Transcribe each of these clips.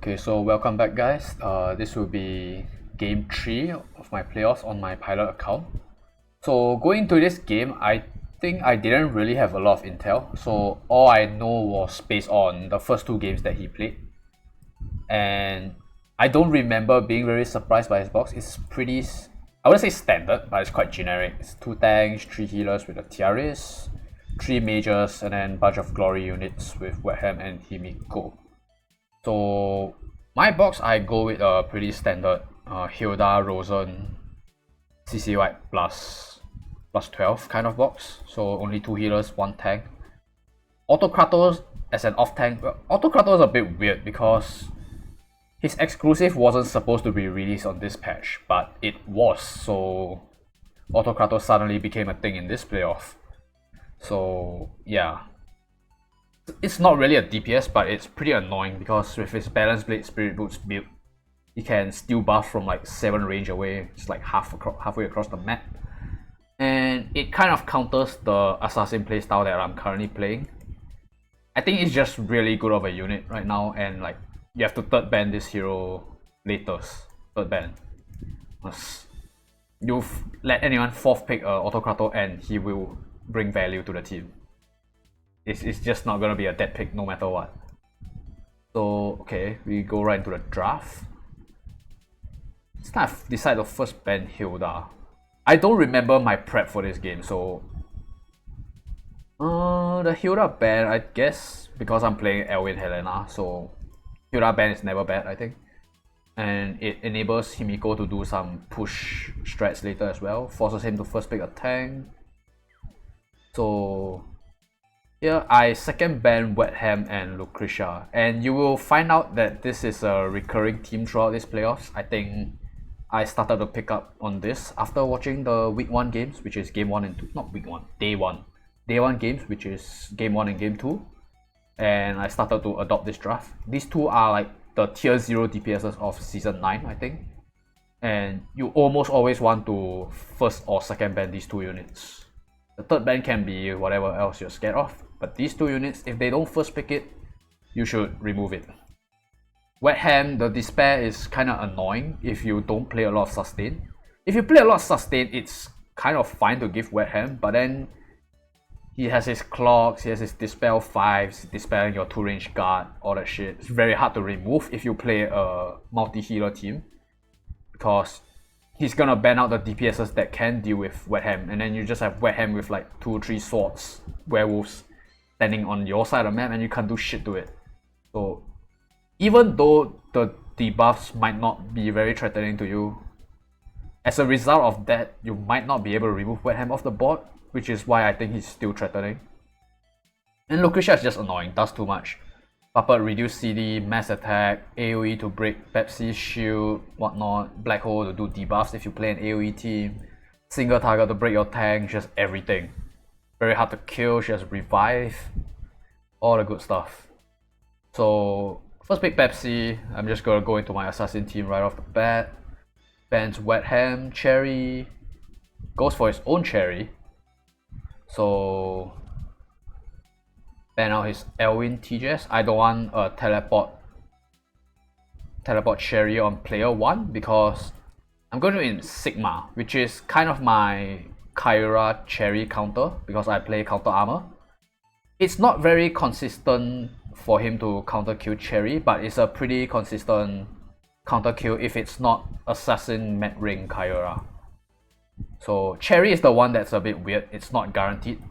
Okay, so welcome back guys. This will be game 3 of my playoffs on my pilot account. So going into this game, I think I didn't really have a lot of intel. So all I know was based on the first two games that he played. And I don't remember being very surprised by his box. It's pretty, I wouldn't say standard, but it's quite generic. It's 2 tanks, 3 healers with a TRS, 3 mages, and then bunch of glory units with Wetham and Himiko. So my box, I go with a pretty standard Hilda, Rosen, CC White plus 12 kind of box. So only 2 healers, 1 tank. Autokrato as an off tank. Well, Autokrato is a bit weird because his exclusive wasn't supposed to be released on this patch, but it was. So Autokrato suddenly became a thing in this playoff. So yeah. It's not really a DPS, but it's pretty annoying because with his Balance Blade Spirit Boots build, he can steal buff from like 7 range away. It's like halfway across the map. And it kind of counters the assassin playstyle that I'm currently playing. I think it's just really good of a unit right now, and like you have to third ban this hero latest. Third ban. You let anyone 4th pick Autokrato and he will bring value to the team. It's just not gonna be a dead pick no matter what. So okay, we go right into the draft. Let's kind of decide the first ban Hilda. I don't remember my prep for this game, so the Hilda ban, I guess because I'm playing Elwin Helena, so Hilda ban is never bad, I think. And it enables Himiko to do some push strats later as well, forces him to first pick a tank. So here I second ban Wetham and Lucretia, and you will find out that this is a recurring theme throughout these playoffs. I think I started to pick up on this after watching the week 1 games, which is game 1 and 2, not week 1, day 1. Day 1 games, which is game 1 and game 2. And I started to adopt this draft. These two are like the tier 0 DPSs of season 9, I think. And you almost always want to first or second ban these 2 units. The third ban can be whatever else you're scared of, but these 2 units, if they don't first pick it, you should remove it. Wetham, the Despair is kind of annoying if you don't play a lot of sustain. If you play a lot of sustain, it's kind of fine to give Wetham, but then he has his clocks, he has his Dispel 5s, dispelling your 2-range guard, all that shit. It's very hard to remove if you play a multi-healer team, because he's gonna ban out the DPSs that can deal with Wetham, and then you just have Wetham with like 2 or 3 swords, werewolves standing on your side of the map, and you can't do shit to it. So even though the debuffs might not be very threatening to you, as a result of that, you might not be able to remove Wetham off the board, which is why I think he's still threatening. And Lucretia is just annoying, does too much. Puppet, reduce CD, mass attack, AoE to break Pepsi's shield, whatnot, Black Hole to do debuffs if you play an AoE team, single target to break your tank, just everything. Very hard to kill, she has revive, all the good stuff. So first pick Pepsi, I'm just gonna go into my assassin team right off the bat. Bans Wetham, Cherry, goes for his own Cherry. So ban out his Elwin TJS. I don't want a teleport Cherry on player 1 because I'm going to in Sigma, which is kind of my Kyra Cherry counter because I play counter armor. It's not very consistent for him to counter kill Cherry, but it's a pretty consistent counter kill if it's not assassin med ring Kyra. So Cherry is the one that's a bit weird, it's not guaranteed.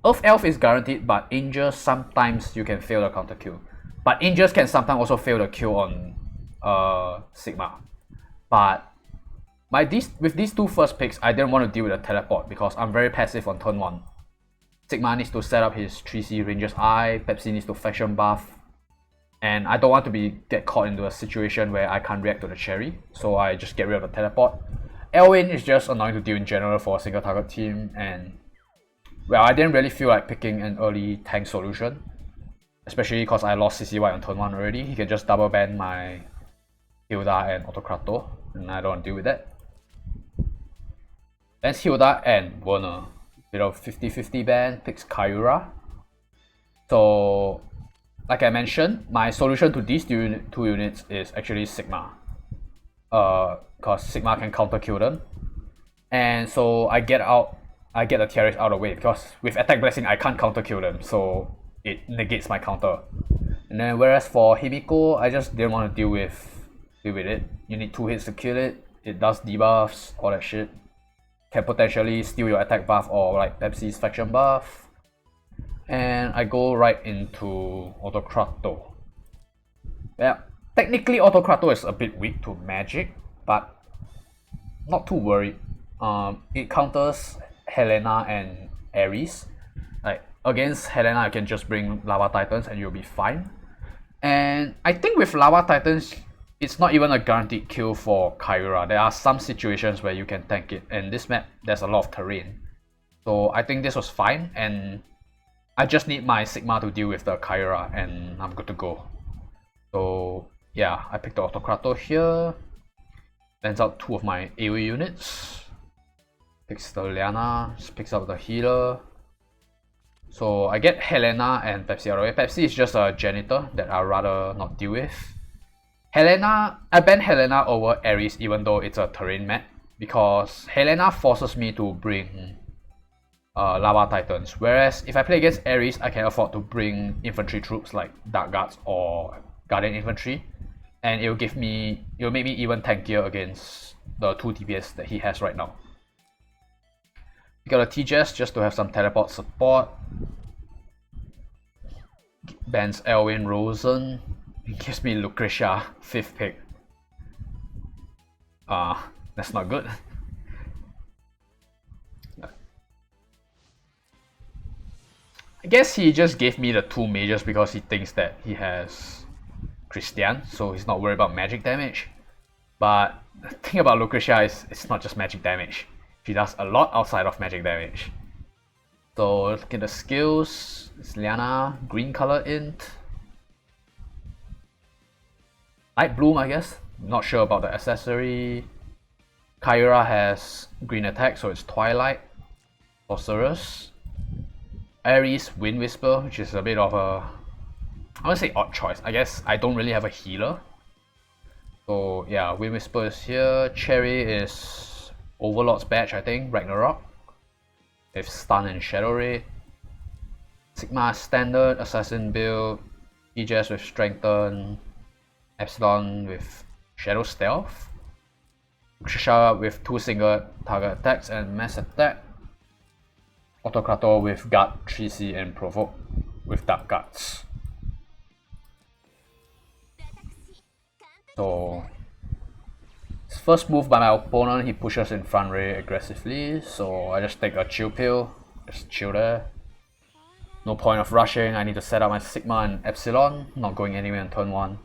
Earth Elf is guaranteed, but Angels sometimes you can fail the counter kill. But Angels can sometimes also fail the kill on Sigma. But with these 2 first picks, I didn't want to deal with a teleport because I'm very passive on turn 1. Sigma needs to set up his 3C Ranger's Eye, Pepsi needs to faction buff, and I don't want to get caught into a situation where I can't react to the Cherry, so I just get rid of the teleport. Elwin is just annoying to deal in general for a single target team, and well, I didn't really feel like picking an early tank solution, especially because I lost CC White on turn 1 already. He can just double ban my Hilda and Autokrato, and I don't want to deal with that. Bans Hilda and Werner. Bit of 50-50 ban, picks Kyura. So like I mentioned, my solution to these two units is actually Sigma. Cause Sigma can counter kill them. And so I get the TRX out of the way because with attack blessing I can't counter kill them, so it negates my counter. And then whereas for Himiko, I just didn't want to deal with it. You need 2 hits to kill it. It does debuffs, all that shit. Can potentially steal your attack buff or like Pepsi's faction buff. And I go right into Autokrato. Yeah, technically Autokrato is a bit weak to magic, but not too worried. It counters Helena and Ares. Like against Helena, you can just bring Lava Titans and you'll be fine. And I think with Lava Titans, it's not even a guaranteed kill for Kyra. There are some situations where you can tank it, and this map there's a lot of terrain. So I think this was fine, and I just need my Sigma to deal with the Kyra and I'm good to go. So yeah, I picked the Autokrato here. Lends out 2 of my AoE units. Picks the Liana, picks up the healer. So I get Helena and Pepsi out of the way. Pepsi is just a janitor that I'd rather not deal with. Helena, I ban Helena over Ares even though it's a terrain map, because Helena forces me to bring Lava Titans, whereas if I play against Ares, I can afford to bring infantry troops like Dark Guards or Guardian Infantry, and it'll make me even tankier against the 2 DPS that he has right now. We got a TJS just to have some teleport support. Bans Elwyn Rosen. It gives me Lucretia, 5th pick. That's not good. I guess he just gave me the 2 mages because he thinks that he has Christian, so he's not worried about magic damage. But the thing about Lucretia is it's not just magic damage. She does a lot outside of magic damage. So look at the skills. It's Liana, green color int. Light bloom, I guess. Not sure about the accessory. Kyra has green attack, so it's Twilight. Sorceress. Ares, Wind Whisper, which is a bit of a, I want to say odd choice. I guess I don't really have a healer. So yeah, Wind Whisper is here. Cherry is Overlord's Badge, I think, Ragnarok. With Stun and Shadow Raid. Sigma Standard, Assassin build. EJS with Strengthen. Epsilon with Shadow Stealth. Lucretia with 2 single target attacks and mass attack. Autokrato with Guard, 3C and Provoke with Dark Guards. So first move by my opponent, he pushes in front ray aggressively, so I just take a chill pill, just chill there. No point of rushing, I need to set up my Sigma and Epsilon, not going anywhere on turn 1.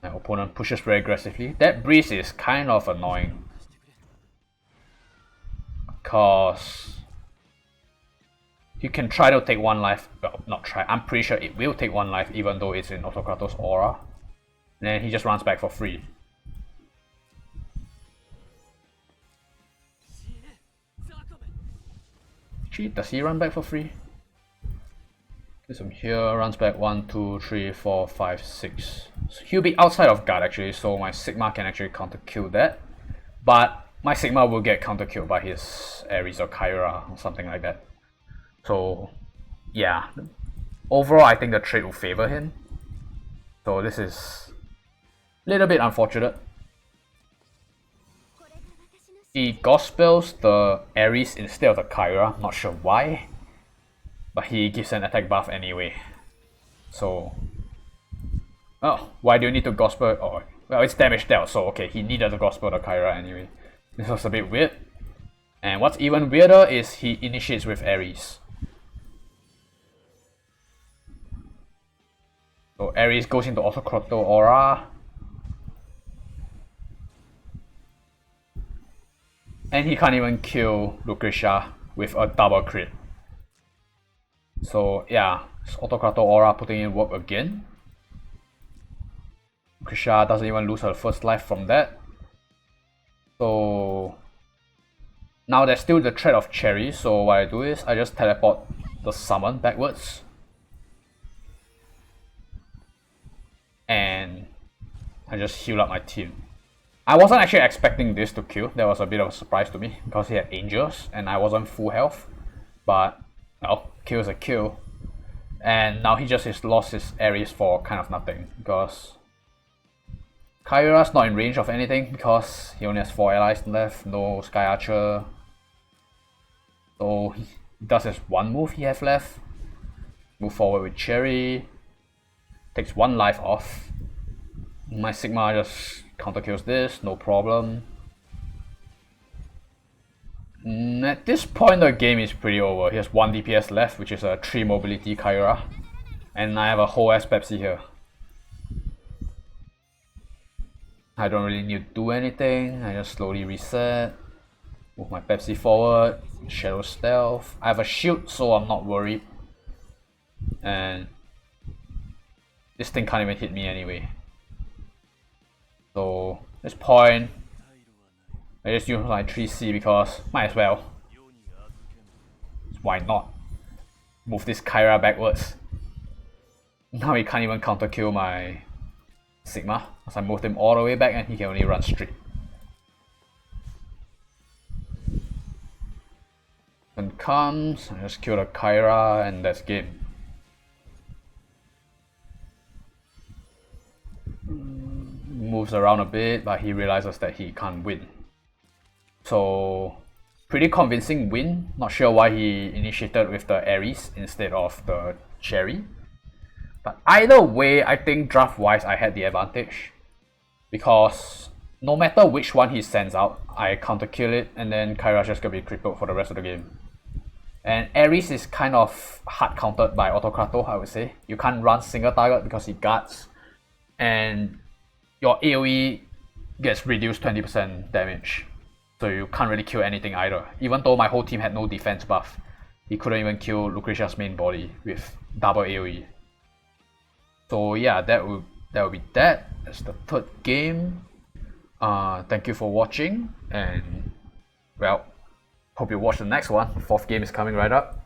My opponent pushes very aggressively. That breeze is kind of annoying, because you can try to take 1 life, well, not try, I'm pretty sure it will take 1 life even though it's in Autokrato's aura. And then he just runs back for free. Actually, does he run back for free? Because from here, runs back 1, 2, 3, 4, 5, 6. So he'll be outside of guard actually, so my Sigma can actually counter kill that. But my Sigma will get counter killed by his Ares or Kyra or something like that. So yeah, overall I think the trade will favor him. So this is a little bit unfortunate. He gospels the Ares instead of the Kyra, not sure why. But he gives an attack buff anyway. So, oh, why do you need to gospel? Oh, well, it's damage dealt, so okay, he needed to gospel the Kyra anyway. This was a bit weird. And what's even weirder is he initiates with Ares. So Ares goes into Autokrato aura. And he can't even kill Lucretia with a double crit. So yeah, Autokrato aura putting in work again. Lucretia doesn't even lose her first life from that. So now there's still the threat of Cherry, so what I do is I just teleport the summon backwards. I just heal up my team. I wasn't actually expecting this to kill. That was a bit of a surprise to me because he had angels and I wasn't full health. But well, kill is a kill. And now he just lost his Ares for kind of nothing because Kyra's not in range of anything because he only has 4 allies left, no Sky Archer. So he does his one move he has left. Move forward with Cherry. Takes 1 life off. My Sigma just counter kills this, no problem. At this point the game is pretty over. He has 1 DPS left, which is a 3 mobility Kyra. And I have a whole ass Pepsi here. I don't really need to do anything, I just slowly reset. Move my Pepsi forward, Shadow Stealth. I have a shield so I'm not worried. And this thing can't even hit me anyway. So this point, I just use my 3C because might as well. Why not? Move this Kyra backwards. Now he can't even counter kill my Sigma because I moved him all the way back and he can only run straight. Then comes, I just kill the Kyra and that's game. Moves around a bit, but he realizes that he can't win. So pretty convincing win. Not sure why he initiated with the Ares instead of the Cherry. But either way, I think draft wise I had the advantage. Because no matter which one he sends out, I counter kill it and then Kyra's just gonna be crippled for the rest of the game. And Ares is kind of hard countered by Autokrato, I would say. You can't run single target because he guards. And your AoE gets reduced 20% damage. So you can't really kill anything either. Even though my whole team had no defense buff, he couldn't even kill Lucretia's main body with double AoE. So yeah, that would be that. That's the 3rd game. Thank you for watching and well, hope you watch the next one. The 4th game is coming right up.